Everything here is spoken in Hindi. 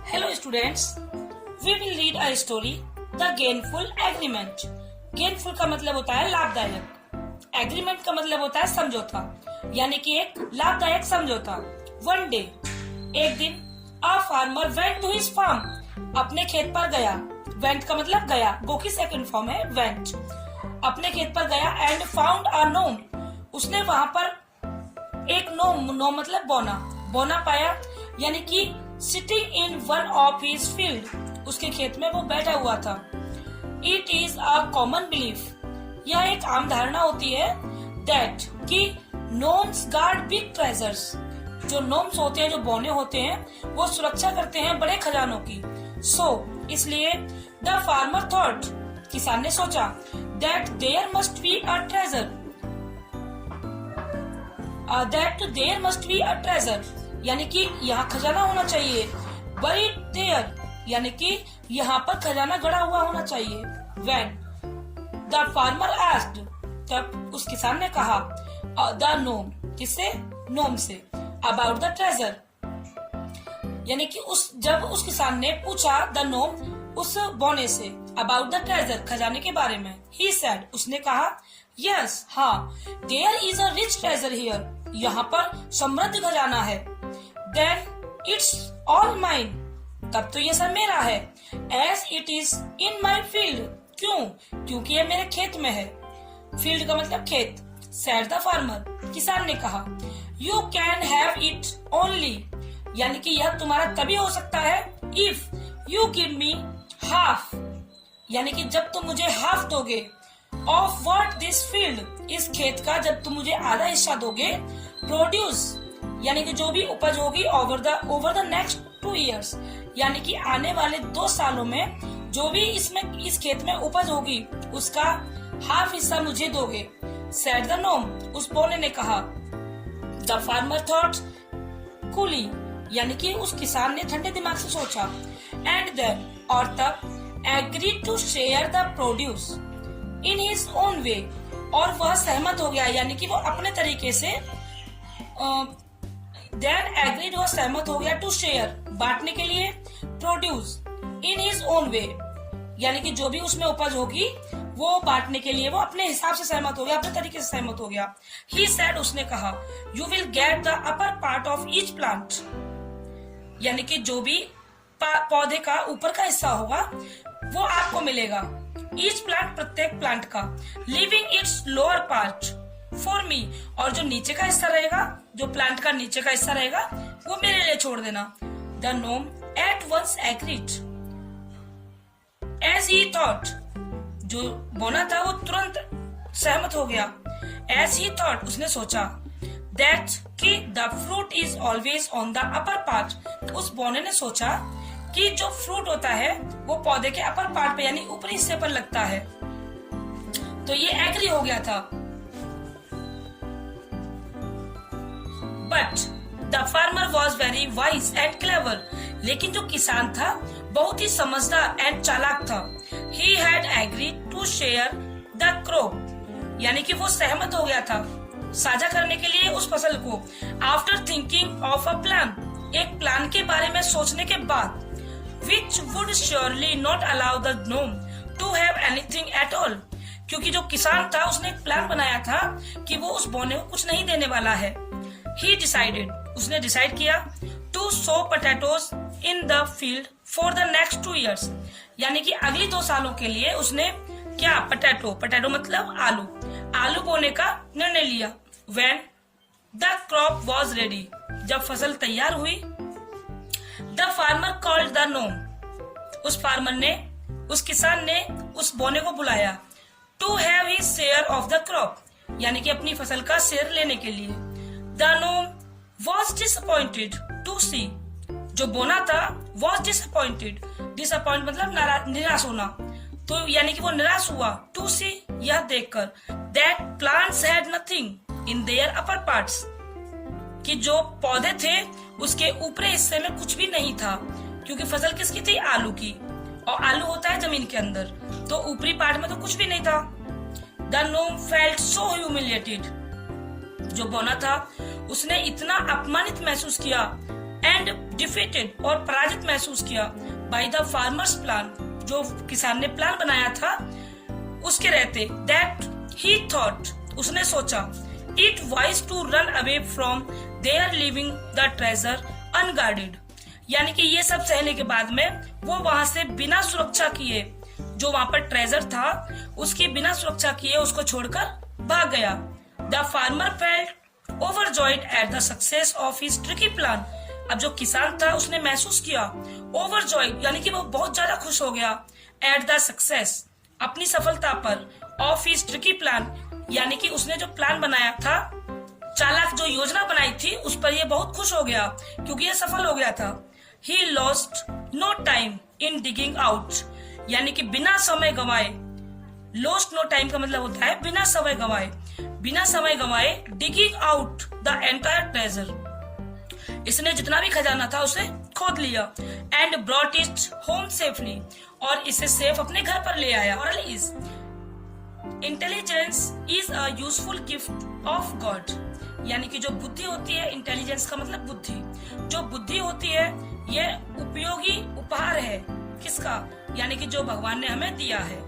Hello students, we will read a story, The Gainful Agreement. Gainful का मतलब होता है लाभदायक, एग्रीमेंट का मतलब होता है समझौता, यानी कि एक लाभदायक समझौता। One day, एक दिन, a farmer went to his farm. अपने खेत पर गया। Went का मतलब गया, गो की सेकंड फॉर्म है went. अपने खेत पर गया and found a gnome. उसने वहां पर एक नो मतलब बोना पाया, यानी कि sitting in one of his field, उसके खेत में वो बैठा हुआ था। It is a common belief, यह एक आम धारणा होती है, दैट कि नोम्स गार्ड बिग ट्रेजर्स, जो नोम्स होते हैं, जो बौने होते हैं, वो सुरक्षा करते हैं बड़े खजानों की। इसलिए द फार्मर थॉट, किसान ने सोचा, that there must be a treasure, यानी कि यहाँ खजाना होना चाहिए। buried there, यानी कि यहाँ पर खजाना गड़ा हुआ होना चाहिए। when the farmer asked, तब उस किसान ने कहा, the gnome, किससे? gnome से, about the treasure, यानी कि जब उस किसान ने पूछा the gnome, उस बौने से, about the treasure, खजाने के बारे में, he said, उसने कहा, yes, हाँ, there is a rich treasure here, यहाँ पर समृद्ध खजाना है। Then it's all mine, तब तो ये सब मेरा है। As it is in my field, क्यों? क्योंकि ये मेरे खेत में है। Field का मतलब खेत। Said the farmer, किसान ने कहा, You can have it only, यानी कि यह तुम्हारा तभी हो सकता है, if you give me half, यानी कि जब तुम मुझे half दोगे, of what this field, इस खेत का जब तुम मुझे आधा हिस्सा दोगे, produce, यानी कि जो भी उपज होगी over the next 2 years, यानी कि आने वाले 2 सालों में जो भी इस खेत में उपज होगी, उसका हाफ हिस्सा मुझे दोगे। Said the gnome, उस बौने ने कहा। The farmer thought coolly, यानी कि उस किसान ने ठंडे दिमाग से सोचा। And then, और तब agreed to share the produce in his own way, और वह सहमत हो गया, यानी कि वो अपने तरीके से then agreed, वो सहमत हो गया, to share, बांटने के लिए, produce in his own way, यानी कि जो भी उसमें उपज होगी वो बांटने के लिए वो अपने हिसाब से सहमत हो गया, अपने तरीके से सहमत हो गया। He said, उसने कहा, you will get the upper part of each plant, यानी कि जो भी पौधे का ऊपर का हिस्सा होगा वो आपको मिलेगा। Each plant, प्रत्येक प्लांट का, leaving its lower part for me, और जो नीचे का हिस्सा रहेगा, जो प्लांट का नीचे का हिस्सा रहेगा, वो मेरे लिए छोड़ देना। The gnome at once agreed, as he thought, जो बोना था वो तुरंत सहमत हो गया। As he thought, उसने सोचा, that कि the fruit is always on the upper part, उस बोने ने सोचा कि जो फ्रूट होता है वो पौधे के अपर पार्ट पे, यानी ऊपरी हिस्से पर लगता है। तो ये एग्री हो गया था। But the farmer was very wise and clever, लेकिन जो किसान था बहुत ही समझदार एंड चालाक था। He had agreed to share the crop, यानी कि वो सहमत हो गया था साझा करने के लिए उस फसल को। After thinking of a plan, एक प्लान के बारे में सोचने के बाद, which would surely not allow the gnome to have anything at all, क्योंकि जो किसान था उसने एक प्लान बनाया था कि वो उस बौने को कुछ नहीं देने वाला है। He decided, उसने डिसाइड किया, to sow potatoes in the field for the next 2 years, यानी कि अगली 2 सालों के लिए उसने क्या, पोटैटो मतलब आलू बोने का निर्णय लिया। When the crop was ready, जब फसल तैयार हुई, the farmer called the gnome, उस किसान ने उस बोने को बुलाया, to have his share of the crop, यानी कि अपनी फसल का शेयर लेने के लिए। The gnome was disappointed to see, जो बोना था was disappointed मतलब निराश होना, तो यानी कि वो निराश हुआ, to see, यह देखकर, that plants had nothing in their upper parts, कि जो पौधे थे उसके ऊपरी हिस्से में कुछ भी नहीं था, क्योंकि फसल किसकी थी, आलू की, और आलू होता है जमीन के अंदर, तो ऊपरी पार्ट में तो कुछ भी नहीं था। The gnome felt so humiliated, जो बोना था उसने इतना अपमानित महसूस किया, एंड डिफीटेड और पराजित महसूस किया बाय द फार्मर्स प्लान, जो किसान ने प्लान बनाया था उसके रहते, दैट ही थॉट, उसने सोचा, it wise to run away from there leaving the treasure unguarded, यानी कि ये सब सहने के बाद में वो वहां से बिना सुरक्षा किए, जो वहां पर ट्रेजर था उसकी बिना सुरक्षा किए उसको छोड़कर भाग गया। The farmer felt overjoyed at the success of his tricky plan, अब जो किसान था उसने महसूस किया ओवरजॉयड, यानी कि वो बहुत ज्यादा खुश हो गया, एट द सक्सेस, अपनी सफलता पर, ऑफ हिज ट्रिकी प्लान, यानी कि उसने जो प्लान बनाया था, चालाक जो योजना बनाई थी उस पर ये बहुत खुश हो गया क्योंकि ये सफल हो गया था। He lost no time in digging out, यानी कि बिना समय गंवाए, lost no time का मतलब होता है बिना समय गंवाए, बिना समय गंवाए digging out the entire treasure, इसने जितना भी खजाना था उसे खोद लिया, and brought it home safely, और इसे सेफ अपने घर पर ले आया। Moral is intelligence is a useful gift of God, यानी कि जो बुद्धि होती है, इंटेलिजेंस का मतलब बुद्धि, जो बुद्धि होती है ये उपयोगी उपहार है, किसका, यानी कि जो भगवान ने हमें दिया है।